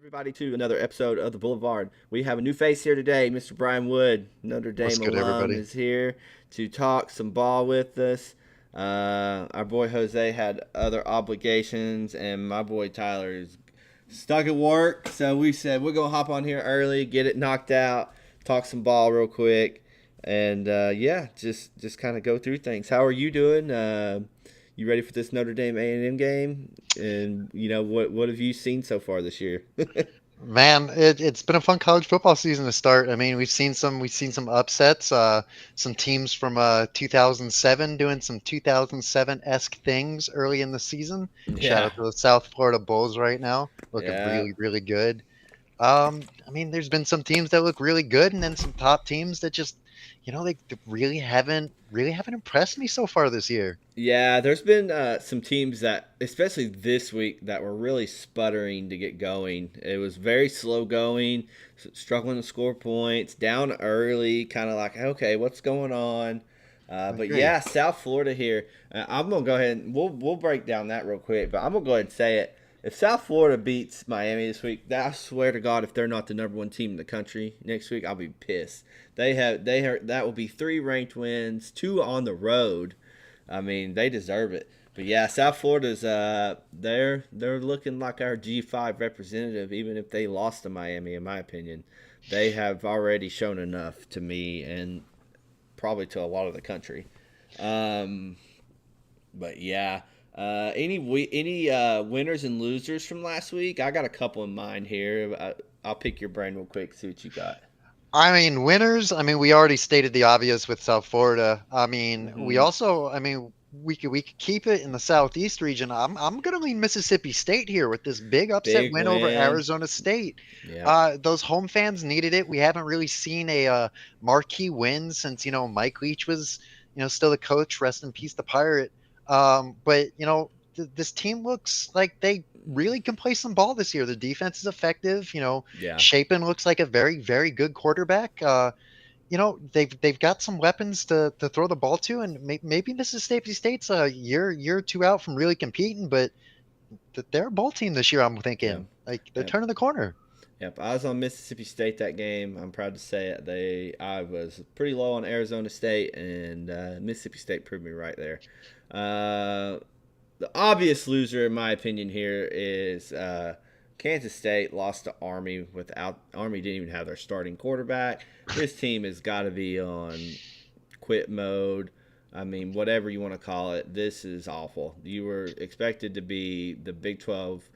Everybody to another episode of the Boulevard. We have a new face here today. Mr. Brian Wood, Notre What's Dame good, alum, everybody? is here to talk some ball with us. Our boy Jose had other obligations, and my boy Tyler is stuck at work. So we said we're gonna hop on here early, get it knocked out, talk some ball real quick, and yeah, just kind of go through things. How are you doing? You ready for this Notre Dame A&M game? And what have you seen so far this year? Man, it's been a fun college football season to start. I mean, we've seen some upsets. Some teams from 2007 doing some 2007-esque things early in the season. Shout Yeah, out to the South Florida Bulls right now, looking yeah, really, really good. I mean, there's been some teams that look really good, and then some top teams that just, they really haven't impressed me so far this year. yeah. There's been some teams that, especially this week, that were really sputtering to get going. It was very slow going, struggling to score points, down early, kind of like, okay, what's going on? I But agree. yeah, South Florida here. I'm gonna go ahead and we'll break down that real quick. But I'm gonna go ahead and say it. If South Florida beats Miami this week, I swear to God, if they're not the number one team in the country next week, I'll be pissed. That will be three ranked wins, two on the road. I mean, they deserve it. But yeah, South Florida's they're looking like our G5 representative, even if they lost to Miami. In my opinion, they have already shown enough to me and probably to a lot of the country. Um, but yeah, any winners and losers from last week? I got a couple in mind here. I'll pick your brain real quick. See what you got. I mean, winners. I mean, we already stated the obvious with South Florida. I mean, we Hmm. also. I mean, we could keep it in the Southeast region. I'm gonna lean Mississippi State here with this big upset Big win over win. Arizona State. Yep. Those home fans needed it. We haven't really seen a marquee win since Mike Leach was still the coach. Rest in peace, the Pirate. But this team looks like they really can play some ball this year. The defense is effective. Yeah. Shapen looks like a very, very good quarterback. They've got some weapons to throw the ball to, and maybe Mississippi State's a year or two out from really competing, but they're a ball team this year. I'm Yeah. thinking like they're Yep. turning the corner. Yep, I was on Mississippi State that game. I'm proud to say it. I was pretty low on Arizona State, and Mississippi State proved me right there. Uh, the obvious loser, in my opinion, here is Kansas State lost to Army without Army didn't even have their starting quarterback. This team has got to be on quit mode. I mean, whatever you want to call it, this is awful. You were expected to be the Big 12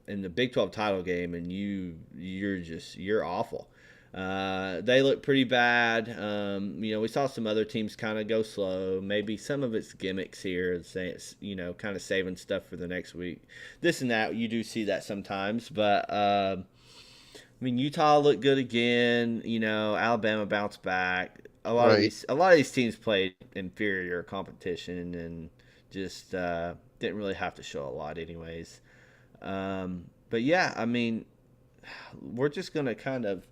in the Big 12 title game, and you're awful. They look pretty bad. We saw some other teams kind of go slow. Maybe some of it's gimmicks here, saying kind of saving stuff for the next week. This and that, you do see that sometimes, but I mean, Utah looked good again. Alabama bounced back. Right. A lot of these teams played inferior competition and just didn't really have to show a lot, anyways. But yeah, I mean, we're just gonna kind of.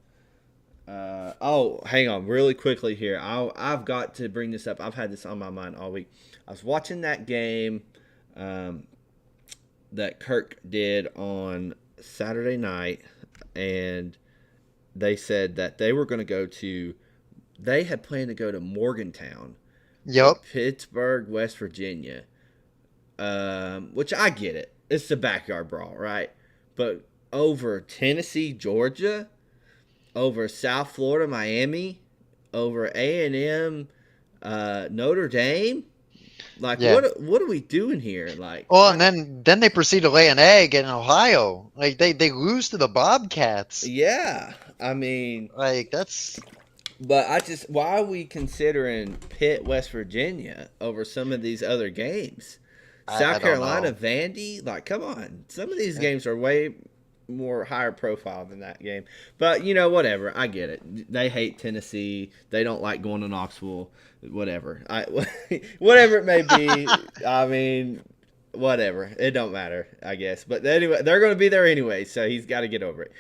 Oh, hang on, really quickly here. I've got to bring this up. I've had this on my mind all week. I was watching that game um, that Kirk did on Saturday night, and they said that they were going to go to. They had planned to go to Morgantown from Yep. Pittsburgh, West Virginia, which I get it. It's the backyard brawl, right? But over Tennessee, Georgia, over South Florida, Miami, over A&M, Notre Dame. Like, Yeah. what are we doing here? Like, Oh, and then they proceed to lay an egg in Ohio. Like they lose to the Bobcats. yeah, I mean, Like that's but why are we considering Pitt, West Virginia over some of these other games? I South don't Carolina, know. Vandy, like, come on. Some of these games are way more higher profile than that game. But whatever. I get it. They hate Tennessee. They don't like going to Knoxville. Whatever. Whatever it may be. I mean, whatever. It don't matter, I guess. But anyway, they're going to be there anyway, so he's got to get over it.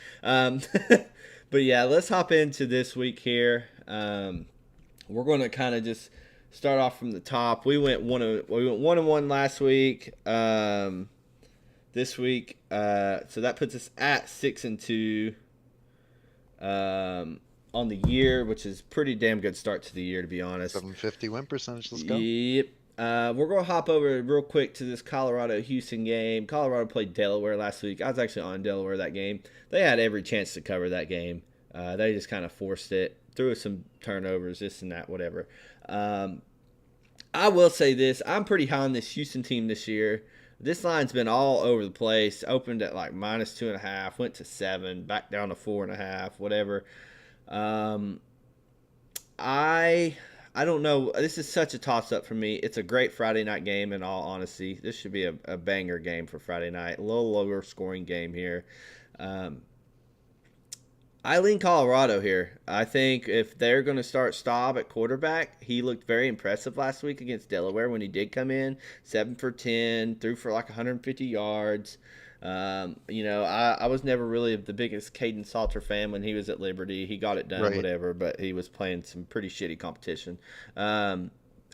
But yeah, let's hop into this week here. We're going to kind of just start off from the top. We went one and one last week. this week. So that puts us at 6-2 on the year, which is pretty damn good start to the year, to be honest. 750 win percentage. Let's go. Yep. We're going to hop over real quick to this Colorado Houston game. Colorado played Delaware last week. I was actually on Delaware that game. They had every chance to cover that game. They just kind of forced it, threw some turnovers, this and that, whatever. I will say this. I'm pretty high on this Houston team this year. This line's been all over the place. Opened at like -2.5, went to 7, back down to 4.5, whatever. Um, I don't know. This is such a toss up for me. It's a great Friday night game. In all honesty, this should be a banger game for Friday night. A little lower scoring game here. Um, I lean Colorado here. I think if they're going to start Staub at quarterback, he looked very impressive last week against Delaware when he did come in. 7 for 10, threw for like 150 yards. I was never really the biggest Caden Salter fan when he was at Liberty. He got it done, Right. whatever, but he was playing some pretty shitty competition.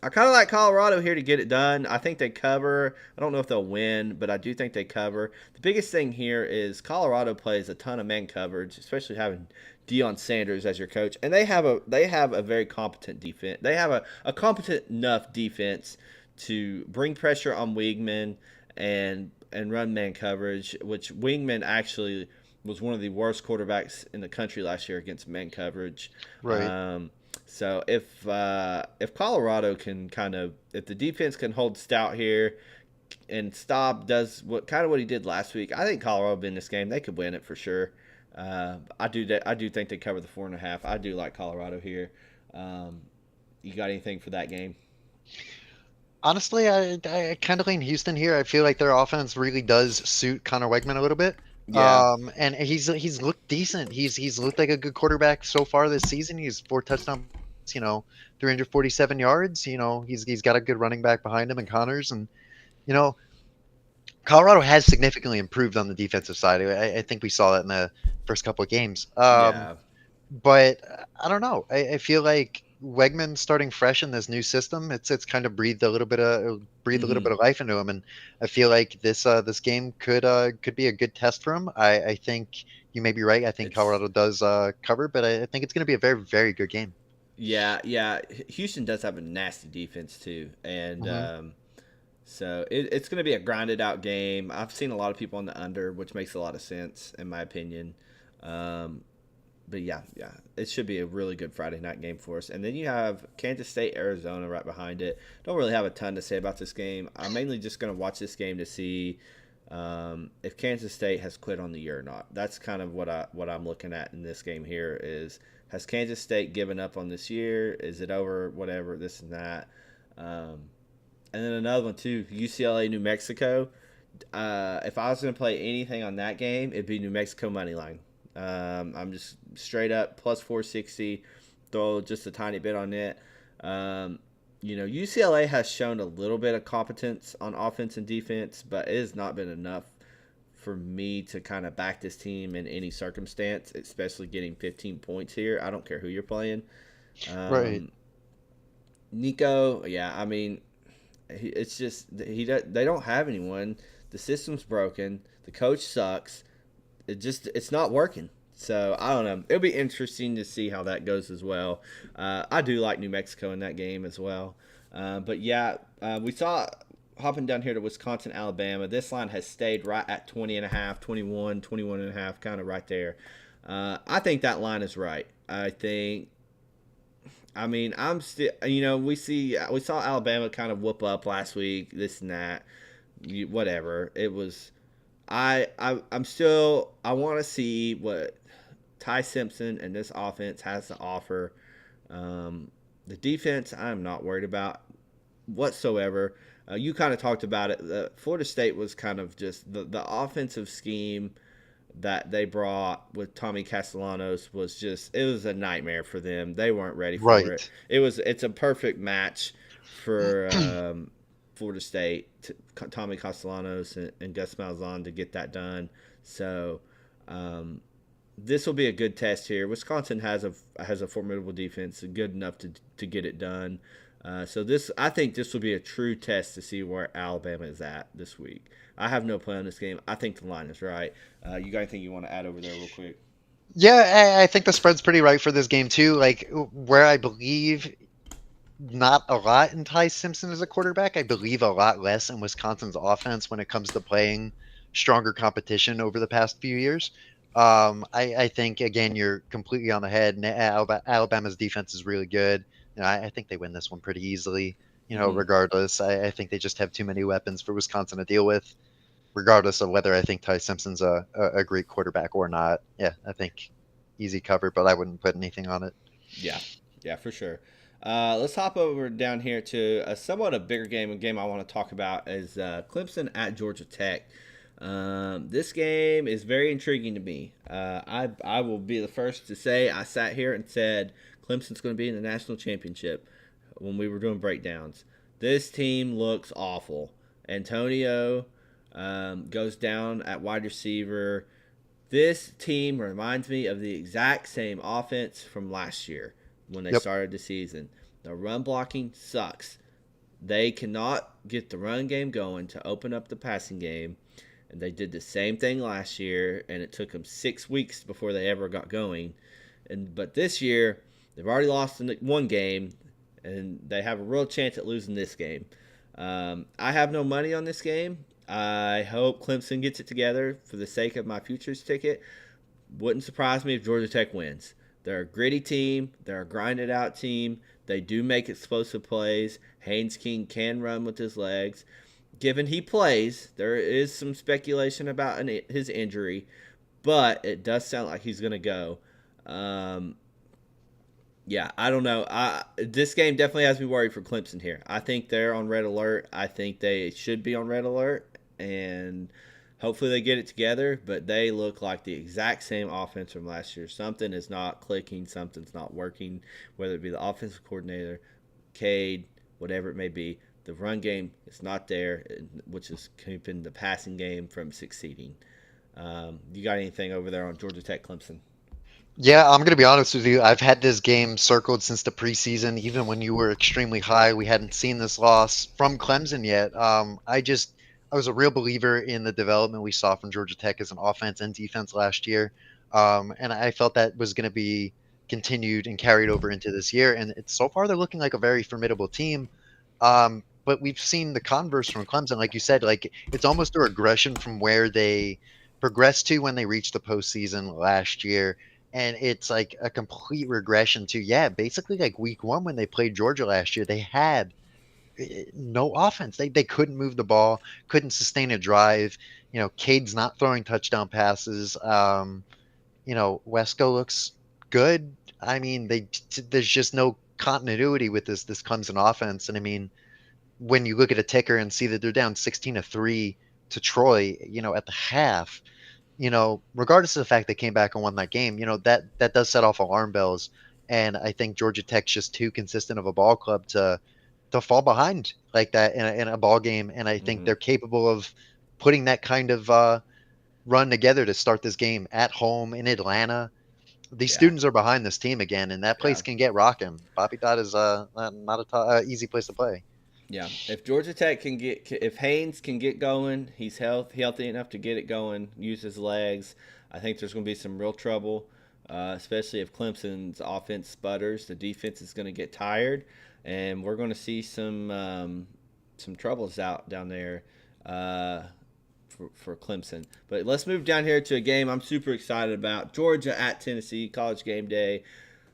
I kind of like Colorado here to get it done. I think they cover. I don't know if they'll win, but I do think they cover. The biggest thing here is Colorado plays a ton of man coverage, especially having Deion Sanders as your coach, and they have a very competent defense. They have a competent enough defense to bring pressure on Wingman and run man coverage, which Wingman actually was one of the worst quarterbacks in the country last year against man coverage. Right. So if Colorado can if the defense can hold stout here and Staub does what he did last week, I think Colorado will win this game. They could win it for sure. I do think they cover the 4.5. I do like Colorado here. You got anything for that game? Honestly, I kind of lean Houston here. I feel like their offense really does suit Connor Wegman a little bit. Yeah. And he's looked decent. He's looked like a good quarterback so far this season. He's 4 touchdowns, 347 yards. He's got a good running back behind him and Connors, and you know, Colorado has significantly improved on the defensive side. I think we saw that in the first couple of games. Yeah. But I don't know. I feel like Wegman starting fresh in this new system, it's kind of breathed a little bit of life into him, and I feel like this game could be a good test for him. I think you may be right. I think It's Colorado does cover, but I think it's going to be a very, very good game. Yeah. Houston does have a nasty defense too, and Hmm. so it's going to be a grinded out game. I've seen a lot of people on the under, which makes a lot of sense in my opinion. Um, but yeah, it should be a really good Friday night game for us. And then you have Kansas State, Arizona right behind it. Don't really have a ton to say about this game. I'm mainly just going to watch this game to see if Kansas State has quit on the year or not. That's kind of what I'm looking at in this game here is has Kansas State given up on this year? Is it over? Whatever, this and that. And then another one too, UCLA, New Mexico. If I was going to play anything on that game, it'd be New Mexico money line. I'm just straight up plus 460. Throw just a tiny bit on it. UCLA has shown a little bit of competence on offense and defense, but it has not been enough for me to kind of back this team in any circumstance, especially getting 15 points here. I don't care who you're playing. Right. Um, Nico, yeah, I mean, it's just they don't have anyone. The system's broken. The coach sucks. It's not working. So I don't know. It'll be interesting to see how that goes as well. I do like New Mexico in that game as well. But yeah, we saw hopping down here to Wisconsin, Alabama. This line has stayed right at 20 and a half, 21 and a half, kind of right there. I think that line is right. I'm still, we saw Alabama kind of whoop up last week, this and that, whatever. It was, I'm still, I want to see what Ty Simpson and this offense has to offer. The defense, I'm not worried about whatsoever. You kind of talked about it. Florida State was kind of just the offensive scheme that they brought with Tommy Castellanos it was a nightmare for them. They weren't ready for it. Right. It's a perfect match for Florida State, Tommy Castellanos and Gus Malzahn to get that done. So this will be a good test here. Wisconsin has a formidable defense, good enough to get it done. So I think this will be a true test to see where Alabama is at this week. I have no play on this game. I think the line is right. You got anything you want to add over there, real quick? Yeah, I think the spread's pretty right for this game too. Like where I believe not a lot in Ty Simpson as a quarterback. I believe a lot less in Wisconsin's offense when it comes to playing stronger competition over the past few years. I think again you're completely on the head. And Alabama's defense is really good. I think they win this one pretty easily. Mm-hmm. Regardless, I think they just have too many weapons for Wisconsin to deal with, regardless of whether I think Ty Simpson's a great quarterback or not. Yeah, I think easy cover, but I wouldn't put anything on it. Yeah, yeah, for sure. Let's hop over down here to a somewhat a bigger game. A game I want to talk about is Clemson at Georgia Tech. This game is very intriguing to me. I will be the first to say I sat here and said Clemson's going to be in the national championship when we were doing breakdowns. This team looks awful. Antonio goes down at wide receiver. This team reminds me of the exact same offense from last year when they Yep. started the season. The run blocking sucks. They cannot get the run game going to open up the passing game. And they did the same thing last year, and it took them 6 weeks before they ever got going. But this year, they've already lost one game, and they have a real chance at losing this game. I have no money on this game. I hope Clemson gets it together for the sake of my futures ticket. Wouldn't surprise me if Georgia Tech wins. They're a gritty team. They're a grinded out team. They do make explosive plays. Haynes King can run with his legs. Given he plays, there is some speculation about his injury, but it does sound like he's going to go. Um, yeah, I don't know. This game definitely has me worried for Clemson here. I think they're on red alert. I think they should be on red alert, and hopefully they get it together. But they look like the exact same offense from last year. Something is not clicking. Something's not working. Whether it be the offensive coordinator, Cade, whatever it may be, the run game is not there, which is keeping the passing game from succeeding. You got anything over there on Georgia Tech, Clemson? Yeah, I'm gonna be honest with you. I've had this game circled since the preseason. Even when you were extremely high, we hadn't seen this loss from Clemson yet. I was a real believer in the development we saw from Georgia Tech as an offense and defense last year, and I felt that was going to be continued and carried over into this year. And so far, they're looking like a very formidable team. But we've seen the converse from Clemson, like you said, like it's almost a regression from where they progressed to when they reached the postseason last year, and it's like a complete regression to, yeah, basically like week one when they played Georgia last year. They had no offense. They couldn't move the ball, couldn't sustain a drive. Cade's not throwing touchdown passes. Wesco looks good. I mean, there's just no continuity with this Clemson offense. And I mean, when you look at a ticker and see that they're down 16-3 to Troy, at the half, regardless of the fact they came back and won that game, that does set off alarm bells. And I think Georgia Tech's just too consistent of a ball club to fall behind like that in a ball game. And I think Mm-hmm. they're capable of putting that kind of run together to start this game at home in Atlanta. These Yeah, students are behind this team again, and that yeah. place can get rocking. Bobby Dot is not a easy place to play. Yeah, if Georgia Tech if Haynes can get going, he's healthy enough to get it going, use his legs. I think there's going to be some real trouble, especially if Clemson's offense sputters. The defense is going to get tired, and we're going to see some troubles out down there for Clemson. But let's move down here to a game I'm super excited about: Georgia at Tennessee, College Game Day.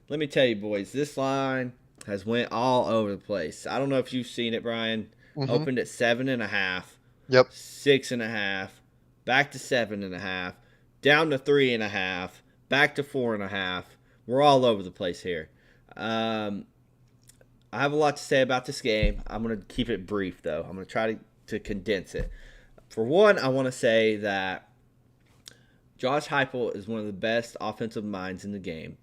Let me tell you, boys, this line has went all over the place. I don't know if you've seen it, Brian. Hmm. Opened at 7.5, Yep. 6.5, back to 7.5, down to 3.5, back to 4.5. We're all over the place here. Um, I have a lot to say about this game. I'm going to keep it brief, though. I'm going to try to condense it. For one, I want to say that Josh Heupel is one of the best offensive minds in the game,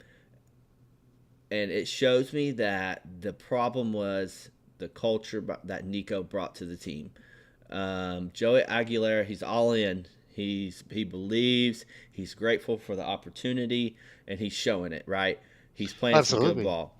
and it shows me that the problem was the culture that Nico brought to the team. Joey Aguilera, he's all in. He believes. He's grateful for the opportunity, and he's showing it. Right, he's playing some good Absolutely. ball.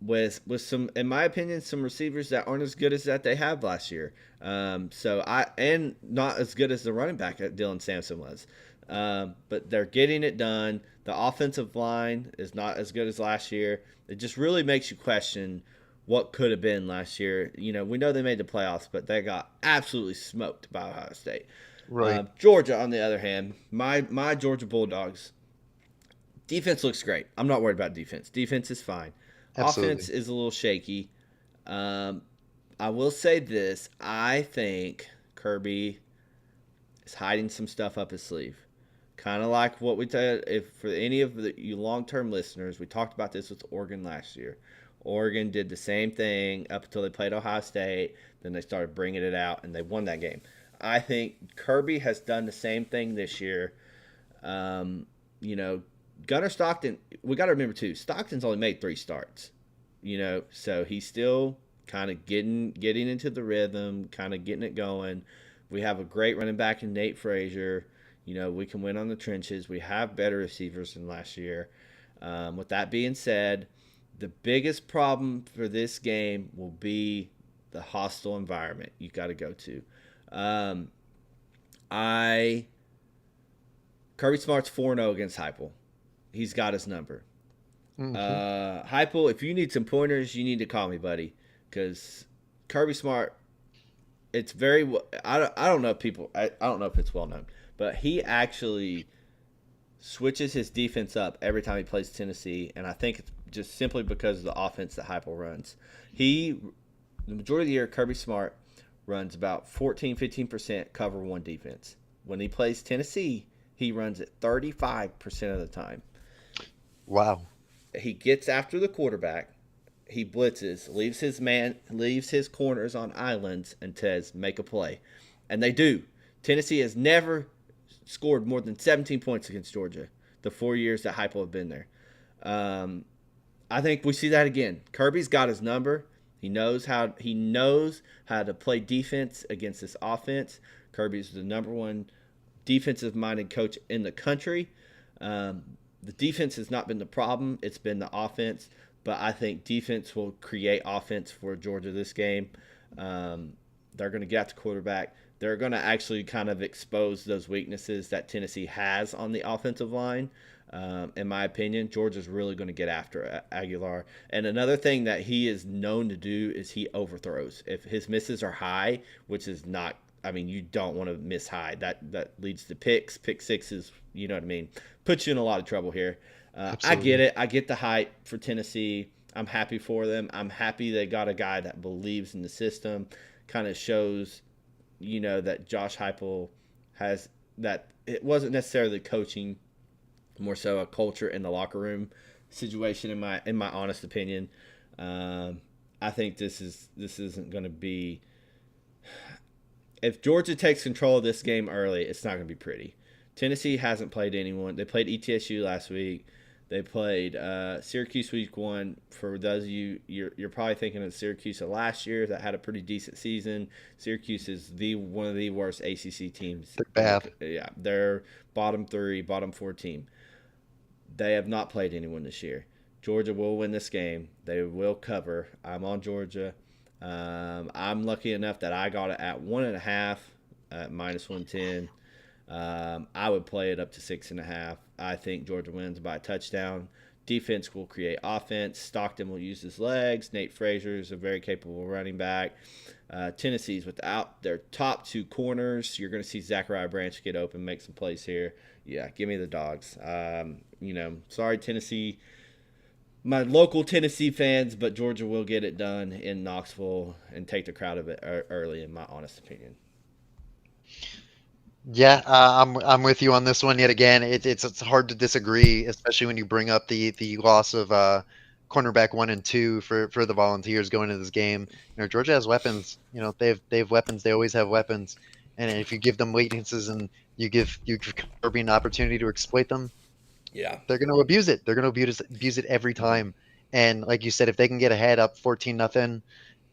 with some, in my opinion, some receivers that aren't as good as that they have last year. So I and not as good as the running back that Dylan Sampson was. But they're getting it done. The offensive line is not as good as last year. It just really makes you question what could have been last year. You know, we know they made the playoffs, but they got absolutely smoked by Ohio State. Right. Georgia, on the other hand, my Georgia Bulldogs defense looks great. I'm not worried about defense. Defense is fine. Offense Absolutely. is a little shaky. Um, I will say this: I think Kirby is hiding some stuff up his sleeve. Kind of like what we said. If for any of you long-term listeners, we talked about this with Oregon last year. Oregon did the same thing up until they played Ohio State. Then they started bringing it out, and they won that game. I think Kirby has done the same thing this year. Um, you know, Gunnar Stockton. We got to remember too. Stockton's only made 3 starts. You know, so he's still kind of getting into the rhythm, kind of getting it going. We have a great running back in Nate Frazier. You know, we can win on the trenches. We have better receivers than last year. With that being said, the biggest problem for this game will be the hostile environment you got to go to. Um, I Kirby Smart's 4-0 against Heupel. He's got his number. Hmm. Heupel, if you need some pointers, you need to call me, buddy, because Kirby Smart, it's very. I don't know if people. I don't know if it's well known, but he actually switches his defense up every time he plays Tennessee, and I think it's just simply because of the offense that Heupel runs. He, the majority of the year, Kirby Smart runs about 14-15% cover one defense. When he plays Tennessee, he runs it 35% of the time. Wow. He gets after the quarterback. He blitzes, leaves his corners on islands, and says, "Make a play," and they do. Tennessee has never scored more than 17 points against Georgia the 4 years that Heupel have been there. Um, I think we see that again. Kirby's got his number. He knows how to play defense against this offense. Kirby's the number one defensive minded coach in the country. The defense has not been the problem; it's been the offense. But I think defense will create offense for Georgia this game. They're going to get at the quarterback. They're going to actually kind of expose those weaknesses that Tennessee has on the offensive line. In my opinion, Georgia's really going to get after Aguilar. And another thing that he is known to do is he overthrows. If his misses are high, which is not, I mean, you don't want to miss high. That leads to picks, pick sixes. You know what I mean? Puts you in a lot of trouble here. I get Absolutely. it. I get the hype for Tennessee. I'm happy for them. I'm happy they got a guy that believes in the system. Kind of shows, that Josh Heupel has that it wasn't necessarily coaching, more so a culture in the locker room situation. In my honest opinion, I think this isn't going to be. If Georgia takes control of this game early, it's not going to be pretty. Tennessee hasn't played anyone. They played ETSU last week. They played Syracuse week 1. For those of you're probably thinking of Syracuse of last year that had a pretty decent season. Syracuse is the one of the worst ACC teams. They're bad. Yeah, they're bottom 3, bottom 4 team. They have not played anyone this year. Georgia will win this game. They will cover. I'm on Georgia. I'm lucky enough that I got it at 1.5 at -110. I would play it up to 6.5. I think Georgia wins by a touchdown. Defense will create offense. Stockton will use his legs. Nate Frazier is a very capable running back. Tennessee's without their top 2 corners. You're going to see Zachariah Branch get open, make some plays here. Yeah, give me the dogs. Sorry, Tennessee, my local Tennessee fans, but Georgia will get it done in Knoxville and take the crowd of it early, in my honest opinion. Yeah, I'm with you on this one yet again. It's hard to disagree, especially when you bring up the loss of cornerback 1 and 2 for the Volunteers going into this game. Georgia has weapons. They have weapons. They always have weapons, and if you give them weaknesses and you give Kirby an opportunity to exploit them, Yeah. they're going to abuse it. They're going to abuse it every time. And like you said, if they can get ahead up 14-0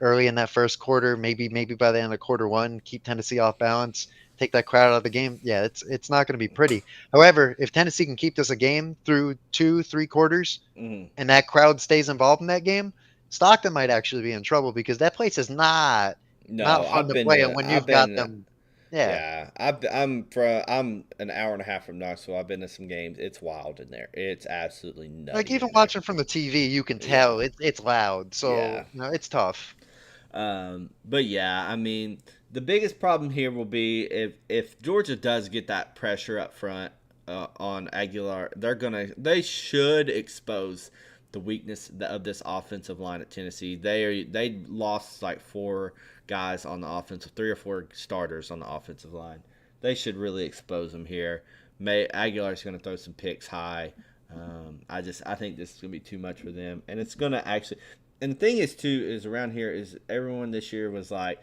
early in that first quarter, maybe by the end of quarter 1, keep Tennessee off balance, take that crowd out of the game. Yeah, it's not going to be pretty. However, if Tennessee can keep this a game through 2-3 quarters, Mm-hmm. and that crowd stays involved in that game, Stockton might actually be in trouble because that place is not No, fun I've to been play. And to. when I've you've got been. them, yeah, Yeah, I'm an hour and a half from Knoxville. I've been to some games. It's wild in there. It's absolutely like nutty even in there. watching from the TV, you can tell Yeah, it's loud. yeah. So it's tough. But yeah, I mean, the biggest problem here will be if Georgia does get that pressure up front on Aguilar, they should expose the weakness of this offensive line at Tennessee. They lost like four guys on the offensive, three or four starters on the offensive line. They should really expose them here. May Aguilar's going to throw some picks high. I think this is going to be too much for them, and it's going to actually. And the thing is too is around here is everyone this year was like,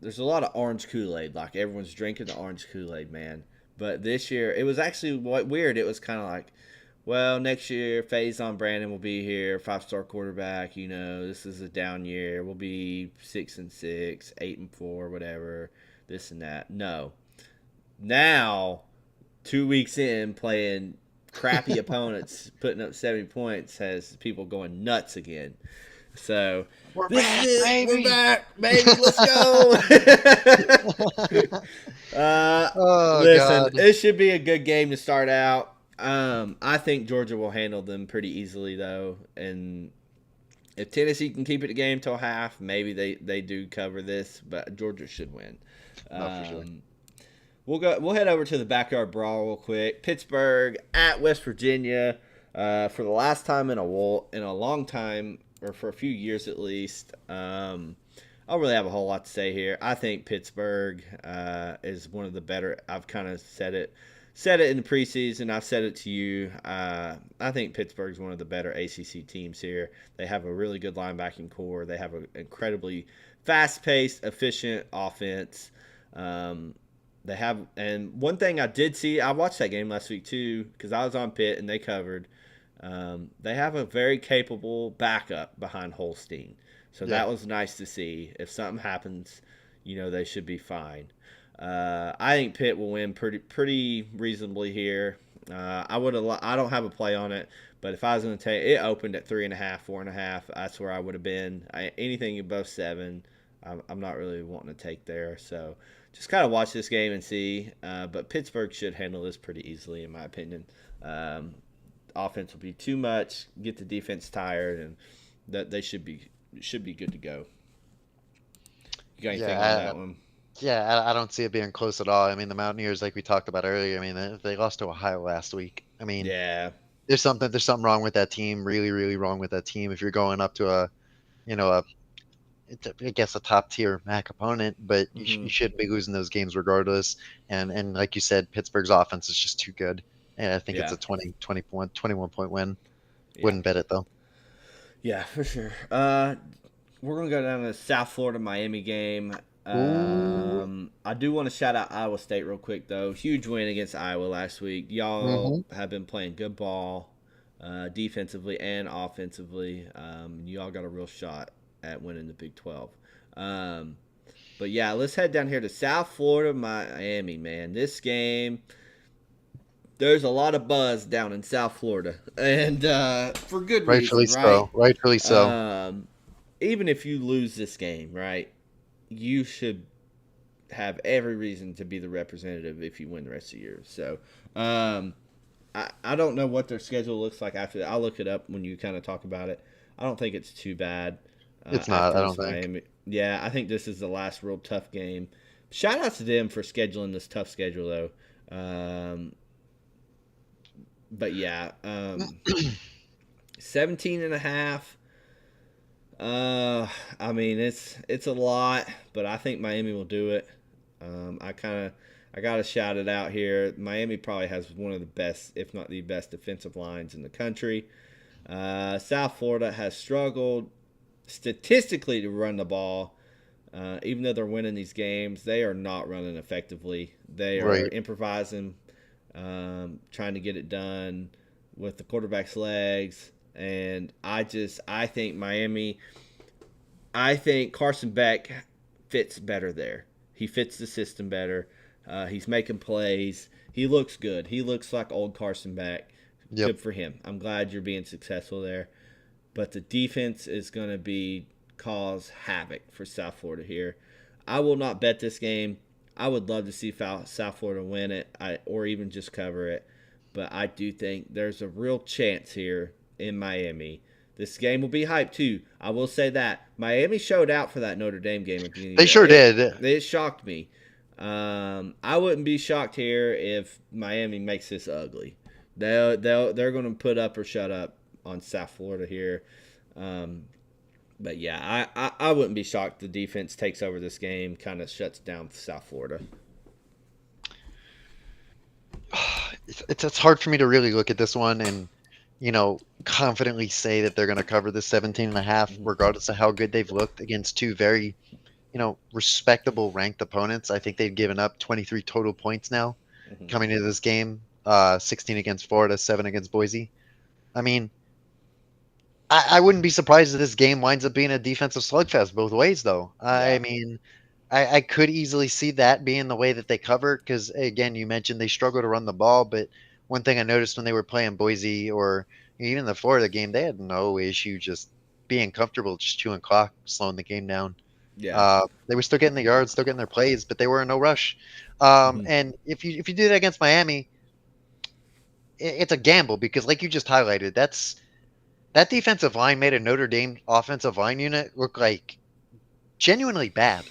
there's a lot of orange Kool-Aid, like everyone's drinking the orange Kool-Aid, man. But this year it was actually weird. It was kind of like, well, next year Faison Brandon will be here, 5-star quarterback. This is a down year. We'll be 6-6, 8-4, whatever, this and that. No, now 2 weeks in playing crappy opponents, putting up 70 points, has people going nuts again. So We're this is back, it. We're baby. back, baby. Let's go. Oh Listen, God. it should be a good game to start out. I think Georgia will handle them pretty easily, though. And if Tennessee can keep it a game till half, maybe they do cover this. But Georgia should win. No, for sure. We'll head over to the backyard brawl real quick. Pittsburgh at West Virginia. For the last time in a long time, or for a few years at least. I don't really have a whole lot to say here. I think Pittsburgh is one of the better. I've kind of said it in the preseason. I've said it to you. I think Pittsburgh is one of the better ACC teams here. They have a really good linebacking core. They have an incredibly fast-paced, efficient offense. And one thing I did see, I watched that game last week too because I was on Pitt and they covered. They have a very capable backup behind Holstein, so Yeah. that was nice to see. If something happens, they should be fine. I think Pitt will win pretty reasonably here. I don't have a play on it, but if I was going to take it, opened at 3.5, 4.5. That's where I would have been. Anything above 7, I'm not really wanting to take there. So just kind of watch this game and see. But Pittsburgh should handle this pretty easily, in my opinion. Offense will be too much, get the defense tired, and that they should be good to go. You got anything on Yeah. that one? I don't see it being close at all. I mean, the Mountaineers, like we talked about earlier. I mean, they lost to Ohio last week. I mean, Yeah. there's something wrong with that team. Really, really wrong with that team. If you're going up to you know, a I guess a top tier MAC opponent, but you Hmm. should be losing those games regardless. And like you said, Pittsburgh's offense is just too good. And I think it's Yeah. a 21 point win. Yeah. Wouldn't bet it though. Yeah, for sure. We're gonna go down to the South Florida Miami game. Ooh. I do want to shout out Iowa State real quick though. Huge win against Iowa last week. Y'all Hmm. have been playing good ball, defensively and offensively. Y'all got a real shot at winning the Big 12. Um, but yeah, let's head down here to South Florida Miami. Man, this game. There's a lot of buzz down in South Florida, and for good Rightfully reason, right? so. Rightfully so. Um, Even if you lose this game, right, you should have every reason to be the representative if you win the rest of the year. So, I don't know what their schedule looks like after that. I'll look it up when you kind of talk about it. I don't think it's too bad It's not. after I don't this think. Miami. Yeah, I think this is the last real tough game. Shout out to them for scheduling this tough schedule, though. But yeah, 17 and a half. I mean it's a lot, but I think Miami will do it. I gotta shout it out here. Miami probably has one of the best, if not the best, defensive lines in the country. South Florida has struggled statistically to run the ball. Even though they're winning these games, they are not running effectively. They are Right. improvising, trying to get it done with the quarterback's legs. And I think Miami, I think Carson Beck fits better there. He fits the system better. He's making plays. He looks good. He looks like old Carson Beck. Yep. Good for him. I'm glad you're being successful there. but the defense is going to be cause havoc for South Florida here. I will not bet this game. I would love to see South Florida win it, or even just cover it, but I do think there's a real chance here in Miami. This game will be hyped too. I will say that Miami showed out for that Notre Dame game at the beginning of They the year. sure did. It shocked me. I wouldn't be shocked here if Miami makes this ugly. They're going to put up or shut up on South Florida here. Um, but yeah, I wouldn't be shocked the defense takes over this game, kind of shuts down South Florida. It's hard for me to really look at this one and confidently say that they're going to cover the 17 and a half, Mm-hmm. regardless of how good they've looked against two very respectable ranked opponents. I think they've given up 23 total points now Mm-hmm. coming into this game. 16 against Florida, 7 against Boise. I mean, I wouldn't be surprised if this game winds up being a defensive slugfest both ways, though. I Yeah, mean, I could easily see that being the way that they cover because, again, you mentioned they struggle to run the ball. But one thing I noticed when they were playing Boise or even the Florida game, they had no issue just being comfortable, just chewing clock, slowing the game down. yeah, They were still getting the yards, still getting their plays, but they were in no rush. mm-hmm. And if you do that against Miami, it's a gamble because, like you just highlighted, that defensive line made a Notre Dame offensive line unit look like genuinely bad.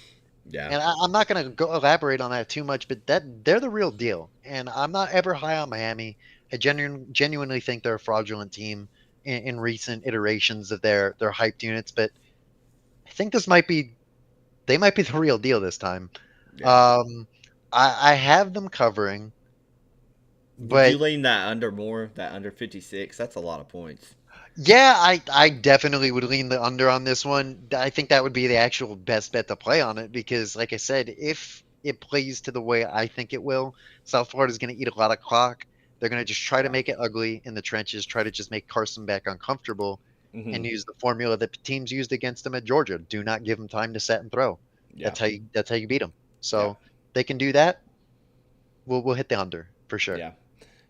Yeah, And I'm not going to go elaborate on that too much, but they're the real deal. And I'm not ever high on Miami. I genuinely think they're a fraudulent team in recent iterations of their hyped units, but I think they might be the real deal this time. yeah. Um, I have them covering, Would you but lean that under more? That under 56? That's a lot of points. yeah, I definitely would lean the under on this one. I think that would be the actual best bet to play on it because, like I said, if it plays to the way I think it will, South Florida's going to eat a lot of clock. They're going to just try to Yeah. make it ugly in the trenches, try to just make Carson back uncomfortable, Mm-hmm. and use the formula that teams used against them at Georgia. Do not give them time to set and throw. Yeah. That's how you beat them. Yeah. So they can do that. We'll hit the under for sure. Yeah.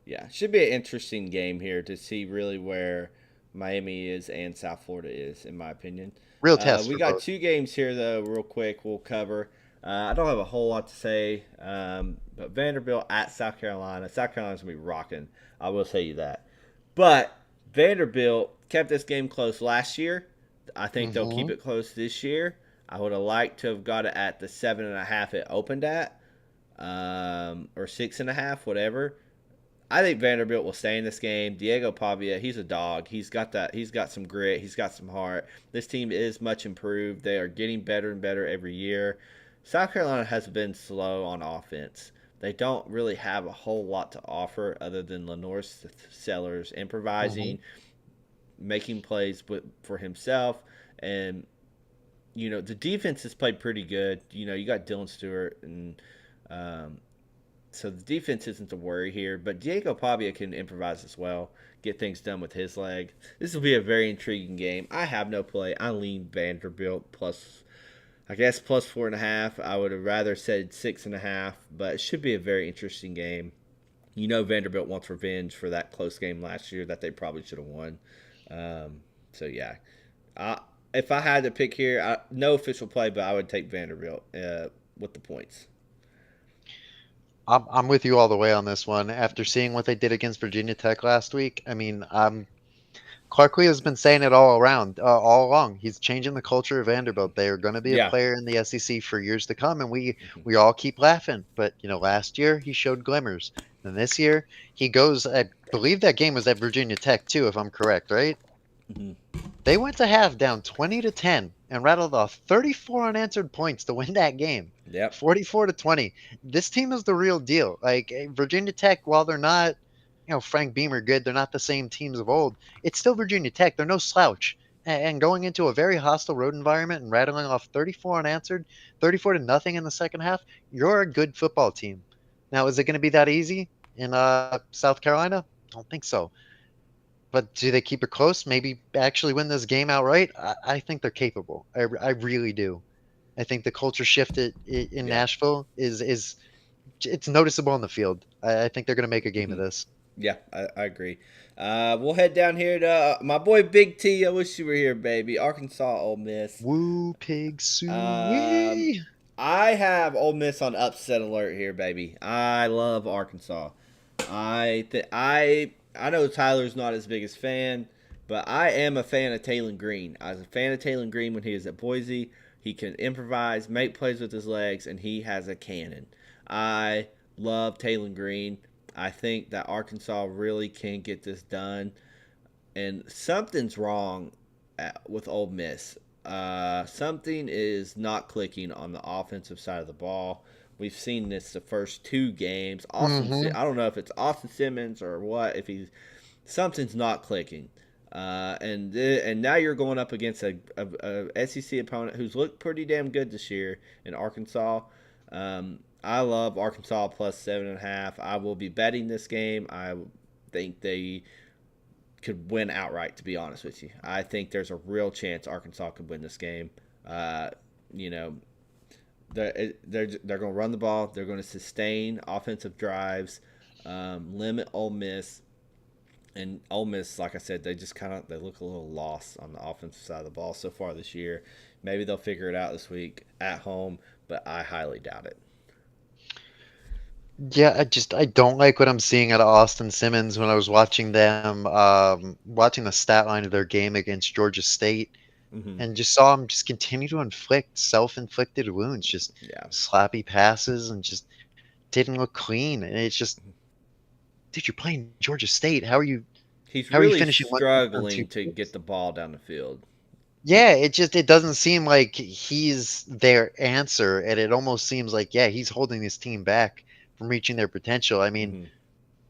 Yeah. Should be an interesting game here to see really where Miami is and South Florida is, in my opinion. Real test We for got both. two games here, though, real quick. We'll cover. I don't have a whole lot to say, but Vanderbilt at South Carolina. South Carolina's going to be rocking. I will tell you that. But Vanderbilt kept this game close last year. I think they'll keep Hmm. it close this year. I would have liked to have got it at the 7.5 it opened at, or 6.5, whatever. I think Vanderbilt will stay in this game. Diego Pavia, he's a dog. He's got that. He's got some grit. He's got some heart. This team is much improved. They are getting better and better every year. South Carolina has been slow on offense. They don't really have a whole lot to offer other than Lenore Sellers Hmm. improvising, making plays for himself, and the defense has played pretty good. You got Dylan Stewart and um, so the defense isn't the worry here, but Diego Pavia can improvise as well, get things done with his leg. This will be a very intriguing game. I have no play. I lean Vanderbilt plus, I guess, plus 4.5. I would have rather said 6.5, but it should be a very interesting game. Vanderbilt wants revenge for that close game last year that they probably should have won. So yeah, if I had to pick here, no official play, but I would take Vanderbilt with the points. I'm with you all the way on this one. After seeing what they did against Virginia Tech last week, I mean, Clark Lee has been saying it all around, all along. He's changing the culture of Vanderbilt. They are going to be a Yeah. player in the SEC for years to come, and we Mm-hmm. we all keep laughing. But last year he showed glimmers, and this year he goes. I believe that game was at Virginia Tech too, if I'm correct, right? Mm-hmm. They went to half down 20-10 and rattled off 34 unanswered points to win that game. Yep. 44-20. This team is the real deal. Like Virginia Tech, while they're not, Frank Beamer good, they're not the same teams of old. It's still Virginia Tech. They're no slouch. And going into a very hostile road environment and rattling off 34 unanswered, 34 to nothing in the second half, you're a good football team. Now, is it going to be that easy in South Carolina? I don't think so. But do they keep it close? Maybe actually win this game outright? I think they're capable. I really do. I think the culture shift in Yeah. Nashville is it's noticeable on the field. I think they're going to make a game of Mm-hmm. this. Yeah, I agree. We'll head down here to my boy Big T. I wish you were here, baby. Arkansas, Ole Miss. Woo pig Um, suey. I have Ole Miss on upset alert here, baby. I love Arkansas. I know Tyler's not his biggest fan, but I am a fan of Taylor Green. I was a fan of Taylor Green when he was at Boise. He can improvise, make plays with his legs, and he has a cannon. I love Taylor Green. I think that Arkansas really can get this done, and something's wrong with Ole Miss. Something is not clicking on the offensive side of the ball. We've seen this the first two games. Mm-hmm. I don't know if it's Austin Simmons or what. If he's something's not clicking, and now you're going up against a SEC opponent who's looked pretty damn good this year in Arkansas. I love Arkansas plus 7.5. I will be betting this game. I think they could win outright. To be honest with you, I think there's a real chance Arkansas could win this game. Uh, you know, they're going to run the ball. They're going to sustain offensive drives, limit Ole Miss. And Ole Miss, like I said, they look a little lost on the offensive side of the ball so far this year. Maybe they'll figure it out this week at home, but I highly doubt it. Yeah, I don't like what I'm seeing out of Austin Simmons when I was watching them watching the stat line of their game against Georgia State, Mm-hmm. and just saw him just continue to inflict self-inflicted wounds, just Yeah, sloppy passes and just didn't look clean. And it's just, dude, you're playing Georgia State. he's How are you really finishing one on struggling two to get points? the ball down the field. Yeah, it doesn't seem like he's their answer, and it almost seems like, yeah, he's holding this team back from reaching their potential. I mean, Mm-hmm.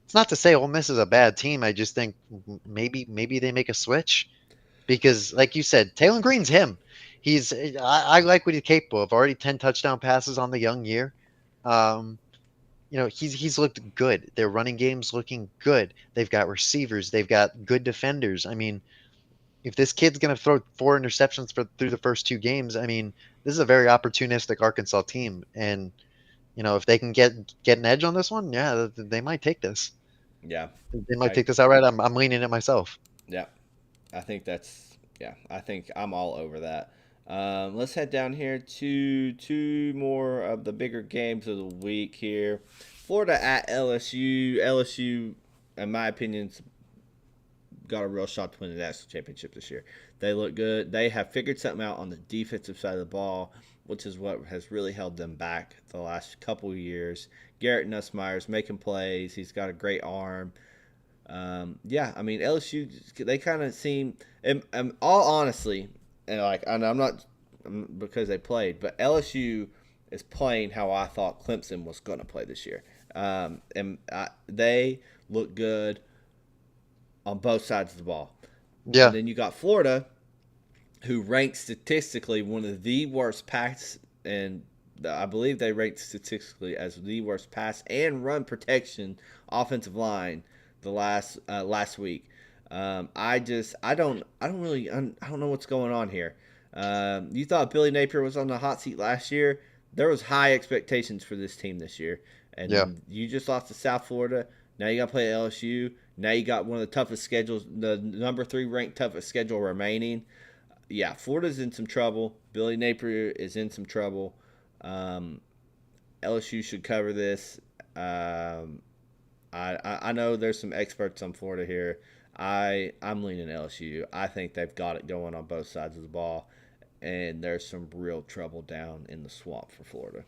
it's not to say Ole Miss is a bad team. I just think maybe they make a switch because, like you said, Taylor Green's him. I like what he's capable of. Already 10 touchdown passes on the young year. Um, he's looked good. Their running game's looking good. They've got receivers. They've got good defenders. I mean, if this kid's going to throw 4 interceptions through the first 2 games, I mean, this is a very opportunistic Arkansas team, and if they can get an edge on this one, yeah, they might take this. Yeah, They might I take this outright. I'm leaning it myself. yeah, I think that's yeah. I think I'm all over that. Let's head down here to two more of the bigger games of the week here. Florida at LSU. LSU, in my opinion, got a real shot to win the national championship this year. They look good. They have figured something out on the defensive side of the ball, which is what has really held them back the last couple of years. Garrett Nussmeier's making plays. He's got a great arm. Yeah, I mean LSU, they kind of seem, and all honestly, and I'm not because they played, but LSU is playing how I thought Clemson was going to play this year, they look good on both sides of the ball. And Yeah, then you got Florida, who ranks statistically one of the worst pass, and I believe they ranked statistically as the worst pass and run protection offensive line the last week. I don't know what's going on here. You thought Billy Napier was on the hot seat last year. There was high expectations for this team this year, yeah, and you just lost to South Florida. Now you got to play LSU. Now you got one of the toughest schedules, the number 3 ranked toughest schedule remaining. Yeah, Florida's in some trouble. Billy Napier is in some trouble. Um, LSU should cover this. I know there's some experts on Florida here. I'm leaning LSU. I think they've got it going on both sides of the ball, and there's some real trouble down in the swamp for Florida.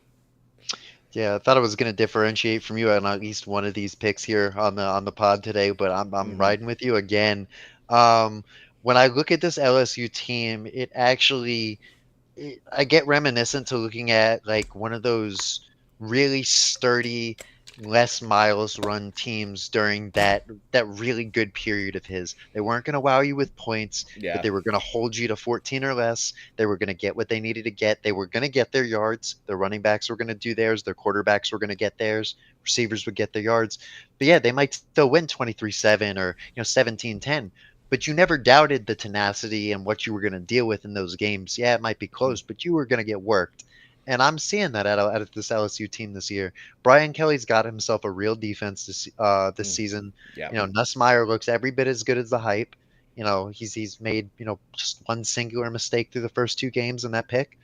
yeah. I thought I was going to differentiate from you on at least one of these picks here on the pod today, but I'm Mm-hmm. riding with you again. Um, when I look at this LSU team, I get reminiscent to looking at like one of those really sturdy, less miles run teams during that really good period of his. They weren't going to wow you with points, but Yeah. they were going to hold you to 14 or less. They were going to get what they needed to get. They were going to get their yards. Their running backs were going to do theirs. Their quarterbacks were going to get theirs. Receivers would get their yards. But yeah, they might still win 23-7 or 17-10, but you never doubted the tenacity and what you were going to deal with in those games. Yeah, it might be close, but you were going to get worked. And I'm seeing that out of this LSU team this year. Brian Kelly's got himself a real defense this Mm, season. yeah, Nussmeier looks every bit as good as the hype. He's made just one singular mistake through the first two games in that pick.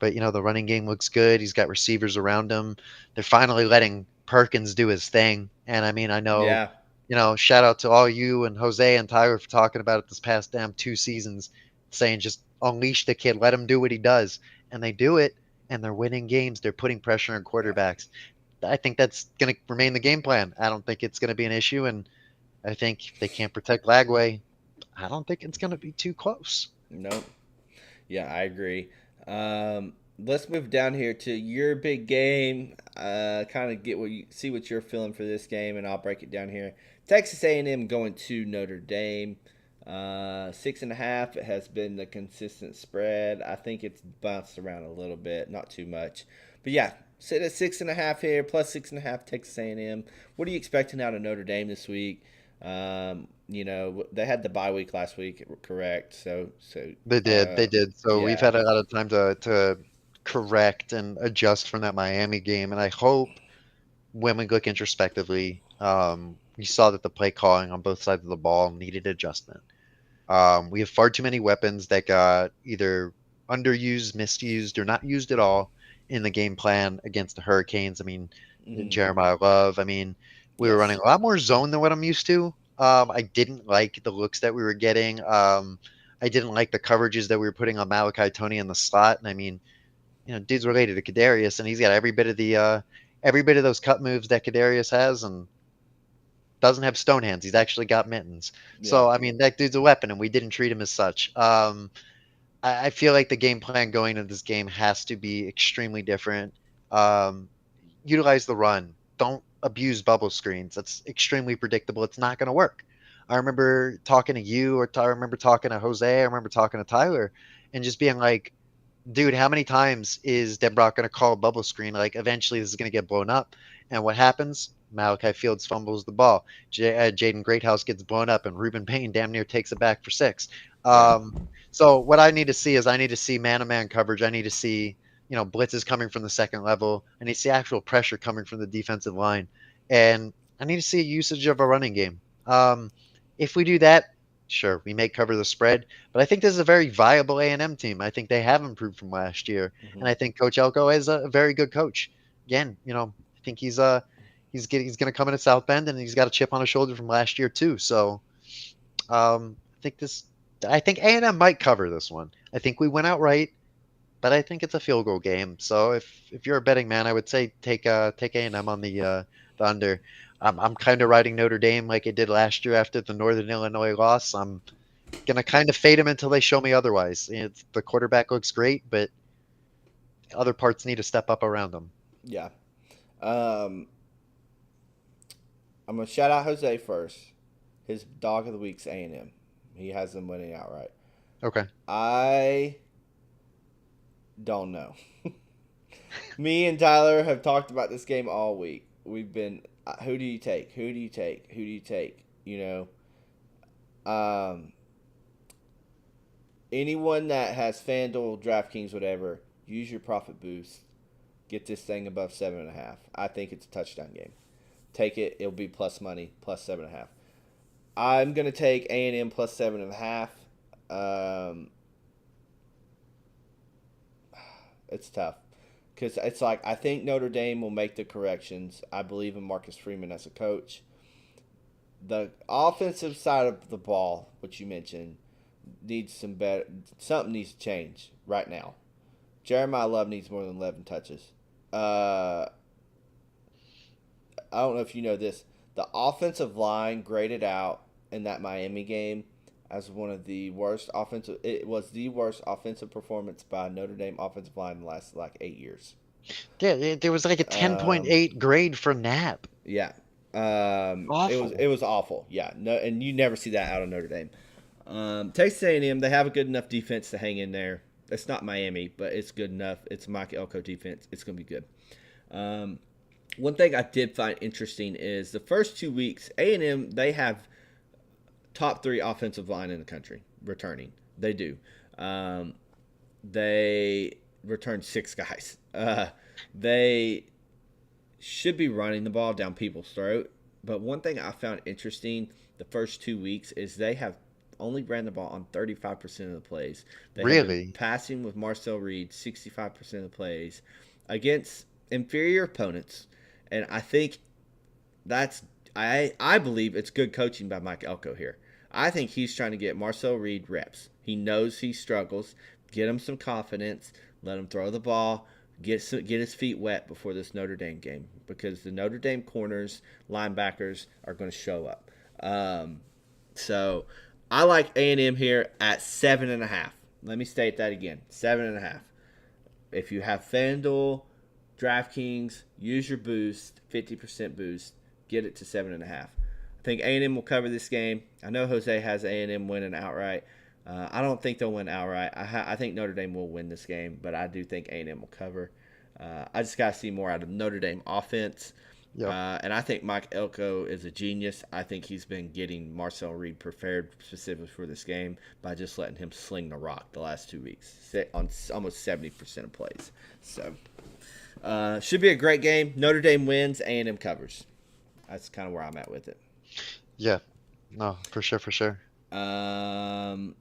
But the running game looks good. He's got receivers around him. They're finally letting Perkins do his thing. And I mean, I know, yeah, shout out to all you and Jose and Tyler for talking about it this past damn 2 seasons, saying just unleash the kid, let him do what he does. And they do it, and they're winning games. They're putting pressure on yeah. quarterbacks. I think that's going to remain the game plan. I don't think it's going to be an issue. And I think if they can't protect Lagway, I don't think it's going to be too close. Nope. Yeah, I agree. Let's move down here to your big game. Kind of get what you see what you're feeling for this game, and I'll break it down here. Texas A&M going to Notre Dame. 6.5. It has been the consistent spread. I think it's bounced around a little bit, not too much, but yeah, sit at 6.5 here, plus 6.5 Texas A&M. What are you expecting out of Notre Dame this week? They had the bye week last week, correct? They did. They did. So we've Yeah. had a lot of time to correct and adjust from that Miami game. And I hope when we look introspectively, we saw that the play calling on both sides of the ball needed adjustment. We have far too many weapons that got either underused, misused, or not used at all in the game plan against the Hurricanes. I mean, Hmm. Jeremiah Love. I mean, we were running Yes. a lot more zone than what I'm used to. I didn't like the looks that we were getting. I didn't like the coverages that we were putting on Malachi Tony in the slot. And I mean, dude's related to Kadarius, and he's got every bit of those cut moves that Kadarius has, and doesn't have stone hands. He's actually got mittens. Yeah. So I mean, that dude's a weapon, and we didn't treat him as such. I feel like the game plan going into this game has to be extremely different. Um, Utilize the run. Don't abuse bubble screens. That's extremely predictable. It's not going to work. I remember talking to you, or I remember talking to Jose. I remember talking to Tyler, and just being like, dude, how many times is Denbrock going to call a bubble screen? Like, eventually this is going to get blown up. And what happens? Malachi Fields fumbles the ball. Jaden Greathouse gets blown up, and Ruben Payne damn near takes it back for six. Yeah. Um, so what I need to see is I need to see man-to-man coverage. I need to see, blitzes coming from the second level. I need to see actual pressure coming from the defensive line. And I need to see a usage of a running game. If we do that, sure, we may cover the spread. But I think this is a very viable A&M team. I think they have improved from last year, and Hmm. I think Coach Elko is a very good coach. Again, I think he's going to come into South Bend, and he's got a chip on his shoulder from last year too. So I think A&M might cover this one. I think we went out right, but I think it's a field goal game. So if you're a betting man, I would say take A&M on the under. I'm kind of riding Notre Dame like I did last year after the Northern Illinois loss. I'm gonna kind of fade them until they show me otherwise. The quarterback looks great, but other parts need to step up around them. Yeah. Um, I'm gonna shout out Jose first. His dog of the week's A&M. He has them winning outright. Okay. I don't know. Me and Tyler have talked about this game all week. We've been, who do you take? Who do you take? Who do you take? Um, anyone that has FanDuel, DraftKings, whatever, use your profit boost. Get this thing above 7.5. I think it's a touchdown game. Take it. It'll be plus money, plus 7.5. I'm gonna take A&M plus 7.5. Um, it's tough because it's like I think Notre Dame will make the corrections. I believe in Marcus Freeman as a coach. The offensive side of the ball, which you mentioned, needs some better. Something needs to change right now. Jeremiah Love needs more than 11 touches. Uh, I don't know if you know this. The offensive line graded out in that Miami game as one of the worst offensive. It was the worst offensive performance by Notre Dame offensive line in the last like 8 years. Yeah, there was like a Um, 10.8 grade for Nap. yeah, it Awful. was awful. Yeah, no, and you never see that out of Notre Dame. Texas A&M, they have a good enough defense to hang in there. It's not Miami, but it's good enough. It's Mike Elko defense. It's going to be good. Um, One thing I did find interesting is the first 2 weeks, A&M, they have top three offensive line in the country returning. They do. Um, they return 6 guys. They should be running the ball down people's throat. But one thing I found interesting the first 2 weeks is they have only ran the ball on 35% of the plays. They have been Really? passing with Marcel Reed 65% of the plays against inferior opponents. And I think that's I believe it's good coaching by Mike Elko here. I think he's trying to get Marcel Reed reps. He knows he struggles. Get him some confidence. Let him throw the ball. Get his feet wet before this Notre Dame game because the Notre Dame corners, linebackers are going to show up. So I like A&M here at 7.5. Let me state that again, 7.5. If you have FanDuel, DraftKings, use your boost, 50% boost, get it to 7.5. I think A&M will cover this game. I know Jose has A&M winning outright. I don't think they'll win outright. I think Notre Dame will win this game, but I do think A&M will cover. I just got to see more out of Notre Dame offense. Yep. And I think Mike Elko is a genius. I think he's been getting Marcel Reed prepared specifically for this game by just letting him sling the rock the last 2 weeks on almost 70% of plays. So, should be a great game. Notre Dame wins, A&M covers. That's kind of where I'm at with it. Yeah. No, for sure, for sure.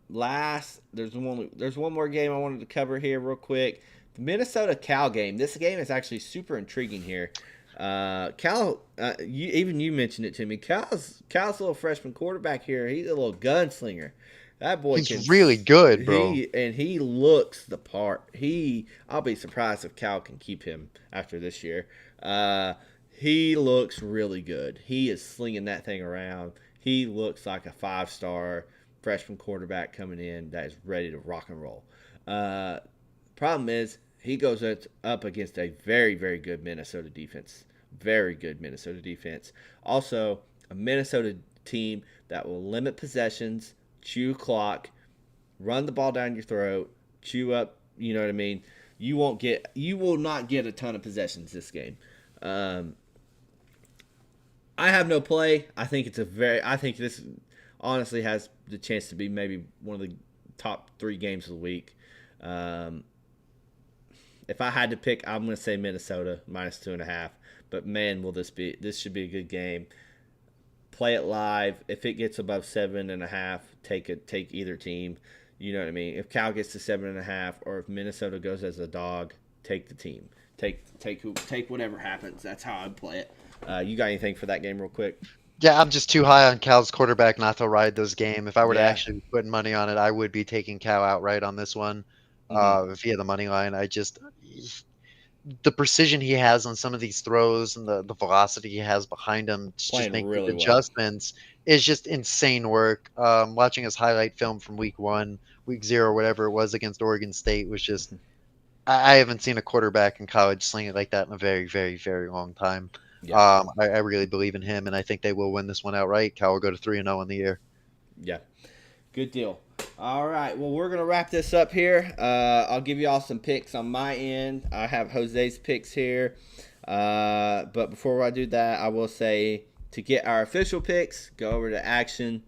Last, there's one more game I wanted to cover here real quick. The Minnesota Cal game. This game is actually super intriguing here. Cal, you mentioned it to me. Cal's little freshman quarterback here. He's a little gunslinger. That boy He's really good, bro. He looks the part. I'll be surprised if Cal can keep him after this year. He looks really good. He is slinging that thing around. He looks like a 5-star freshman quarterback coming in that is ready to rock and roll. Problem is, he goes up against a very, very good Minnesota defense. Very good Minnesota defense. Also, a Minnesota team that will limit possessions, chew clock, run the ball down your throat, chew up. You know what I mean? You will not get a ton of possessions this game. I have no play. I think this honestly has the chance to be maybe one of the top 3 games of the week. If I had to pick, I'm going to say Minnesota -2.5. But man, this should be a good game. Play it live. If it gets above 7.5, take either team. You know what I mean? If Cal gets to 7.5, or if Minnesota goes as a dog, take the team. Take whatever happens. That's how I'd play it. You got anything for that game real quick? Yeah, I'm just too high on Cal's quarterback not to ride this game. If I were to Yeah. actually be putting money on it, I would be taking Cal outright on this one. If he had the money line, the precision he has on some of these throws and the velocity he has behind him, just Playing making really well. adjustments is just insane work. Watching his highlight film from week 1, week 0, whatever it was against Oregon State was just, I haven't seen a quarterback in college sling it like that in a very, very, very long time. Yeah. I really believe in him, and I think they will win this one outright. Cal will go to 3-0 in the year. Yeah. Good deal. All right. Well, we're going to wrap this up here. I'll give you all some picks on my end. I have Jose's picks here. But before I do that, I will say to get our official picks, go over to Action.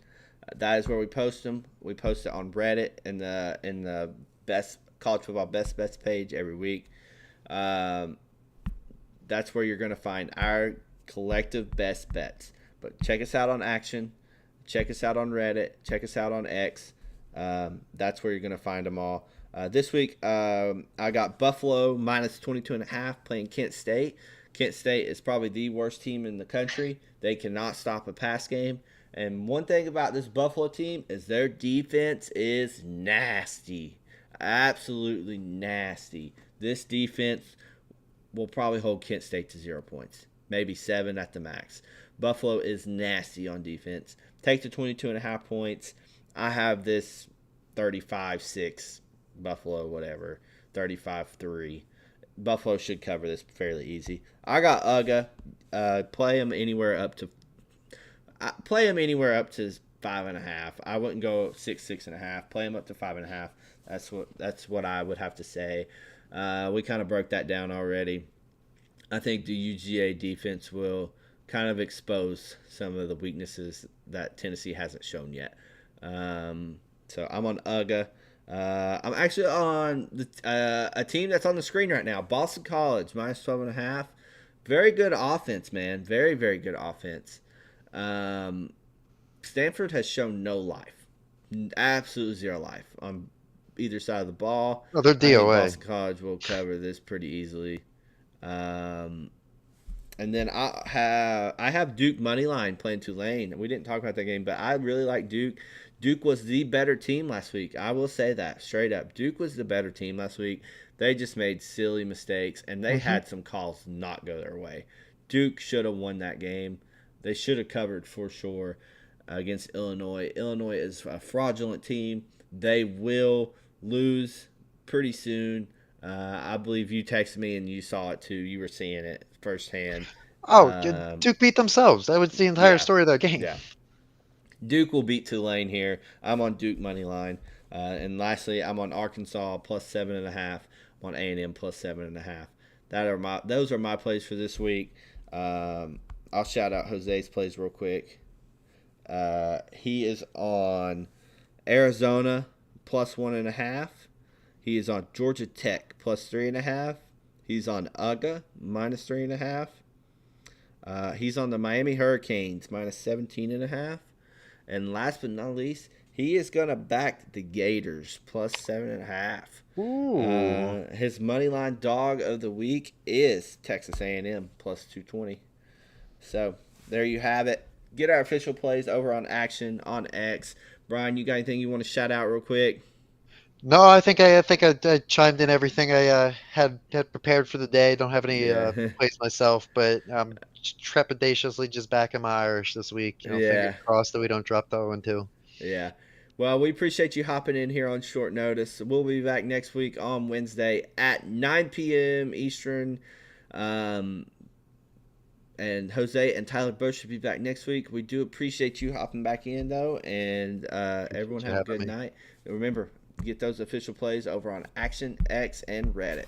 That is where we post them. We post it on Reddit in the best college football best bets page every week. That's where you're going to find our collective best bets. But check us out on Action. Check us out on Reddit. Check us out on X. That's where you're going to find them all. This week, I got Buffalo -22.5 playing Kent State. Kent State is probably the worst team in the country. They cannot stop a pass game. And one thing about this Buffalo team is their defense is nasty. Absolutely nasty. This defense will probably hold Kent State to 0 points. Maybe 7 at the max. Buffalo is nasty on defense. Take the 22.5 points. I have this 35-6 Buffalo, whatever. 35-3. Buffalo should cover this fairly easy. I got UGA. Play them anywhere up to 5.5. I wouldn't go 6.5. Play them up to 5.5. That's what I would have to say. We kind of broke that down already. I think the UGA defense will kind of expose some of the weaknesses that Tennessee hasn't shown yet. So I'm on UGA. I'm actually on a team that's on the screen right now. Boston College minus 12.5. Very good offense, man. Very, very good offense. Um, Stanford has shown no life, absolute zero life on either side of the ball. Oh, they're I think DOA. Boston College will cover this pretty easily. Um, and then I have Duke money line playing Tulane. We didn't talk about that game, but I really like Duke. Duke was the better team last week. I will say that straight up. Duke was the better team last week. They just made silly mistakes, and they Hmm. had some calls not go their way. Duke should have won that game. They should have covered for sure against Illinois. Illinois is a fraudulent team. They will lose pretty soon. I believe you texted me and you saw it too. You were seeing it firsthand. Oh, Um, Duke beat themselves. That was the entire yeah, story of that game. yeah. Duke will beat Tulane here. I'm on Duke money line, and lastly, I'm on Arkansas plus 7.5. I'm on A&M plus 7.5. Those are my plays for this week. I'll shout out Jose's plays real quick. He is on Arizona plus 1.5. He is on Georgia Tech plus 3.5. He's on UGA minus 3.5. He's on the Miami Hurricanes minus 17.5. And last but not least, he is gonna back the Gators plus 7.5. Ooh. His money line dog of the week is Texas A&M plus 220. So there you have it. Get our official plays over on Action on X. Brian, you got anything you want to shout out real quick? No, I think I chimed in everything I had prepared for the day. Don't have any Yeah, plays myself, but I'm trepidatiously just backing my Irish this week. Fingers yeah, crossed that we don't drop the 0-2. yeah. Well, we appreciate you hopping in here on short notice. We'll be back next week on Wednesday at 9 p.m. Eastern. Um, and Jose and Tyler Bush should be back next week. We do appreciate you hopping back in, though. And Appreciate everyone you have a having good me. night. And remember, get those official plays over on Action, X, and Reddit.